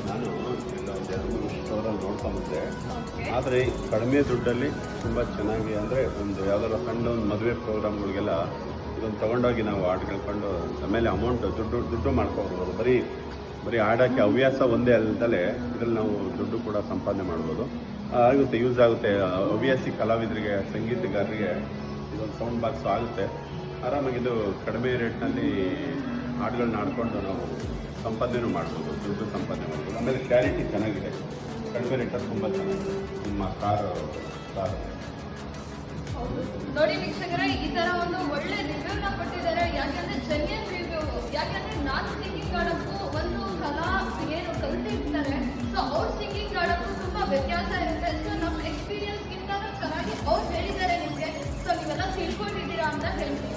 ನಾನು ಸ್ಟೋರಲ್ಲಿ ನೋಡ್ಕೊಂಬಂದೆ. ಆದರೆ ಕಡಿಮೆ ದುಡ್ಡಲ್ಲಿ ತುಂಬ ಚೆನ್ನಾಗಿ ಅಂದರೆ ಒಂದು ಯಾವ್ದಾದ್ರು ಸಣ್ಣ ಒಂದು ಮದುವೆ ಪ್ರೋಗ್ರಾಮ್ಗಳಿಗೆಲ್ಲ ಇದನ್ನು ತೊಗೊಂಡೋಗಿ ನಾವು ಹಾಡು ಕೇಳ್ಕೊಂಡು ಆಮೇಲೆ ಅಮೌಂಟ್ ದುಡ್ಡು ಮಾಡ್ಕೊಬೋದು. ಬರೀ ಹಾಡೋಕ್ಕೆ ಹವ್ಯಾಸ ಒಂದೇ ಅಲ್ಲದಲ್ಲೇ ಇದರಲ್ಲಿ ನಾವು ದುಡ್ಡು ಕೂಡ ಸಂಪಾದನೆ ಮಾಡ್ಬೋದು. ಆಗುತ್ತೆ, ಯೂಸ್ ಆಗುತ್ತೆ. ಹವ್ಯಾಸಿ ಕಲಾವಿದರಿಗೆ, ಸಂಗೀತಗಾರರಿಗೆ ಇದೊಂದು ಸೌಂಡ್ ಬಾಕ್ಸ್ ಆಗುತ್ತೆ. ಆರಾಮಾಗಿದ್ದು ಕಡಿಮೆ ರೇಟ್ನಲ್ಲಿ ಹಾಡುಗಳನ್ನ ಆಡ್ಕೊಂಡು ನಾವು ಸಂಪಾದನೆ ಮಾಡ್ಬೋದು, ದುಡ್ಡು ಸಂಪಾದನೆ ಮಾಡ್ಬೋದು. ಆಮೇಲೆ ಕ್ವಾಲಿಟಿ ಚೆನ್ನಾಗಿದೆ, ಕಡಿಮೆ ರೇಟಲ್ಲಿ ತುಂಬ ಚೆನ್ನಾಗಿದೆ ನಿಮ್ಮ ಕಾರು. ನೋಡಿ ವೀಕ್ಷಕರೇ, ಈ ತರ ಒಂದು ಒಳ್ಳೆ ರಿವ್ಯೂನ ಕೊಟ್ಟಿದ್ದಾರೆ. ಯಾಕೆಂದ್ರೆ ಜೆನ್ಯೂನ್ ರಿವ್ಯೂ. ಯಾಕೆಂದ್ರೆ ನಾನು ಸಿಂಗಿಂಗ್ ಆಡೋಕ್ಕೂ ಒಂದು ಕಲಾ ಏನು ಕಲ್ತಿರ್ತಾರೆ, ಸೊ ಅವ್ರ ಸಿಂಗಿಂಗ್ ಆಡೋಕ್ಕೂ ತುಂಬಾ ವ್ಯತ್ಯಾಸ ಇರುತ್ತೆ. ಸೊ ನಮ್ಮ ಎಕ್ಸ್ಪೀರಿಯನ್ಸ್ ಗಿಂತ ಚೆನ್ನಾಗಿ ಅವ್ರು ಹೇಳಿದ್ದಾರೆ ನಿಮಗೆ. ಸೊ ನೀವೆಲ್ಲ ತಿಳ್ಕೊಂಡಿದ್ದೀರಾ ಅಂತ ಹೇಳ್ತೀನಿ.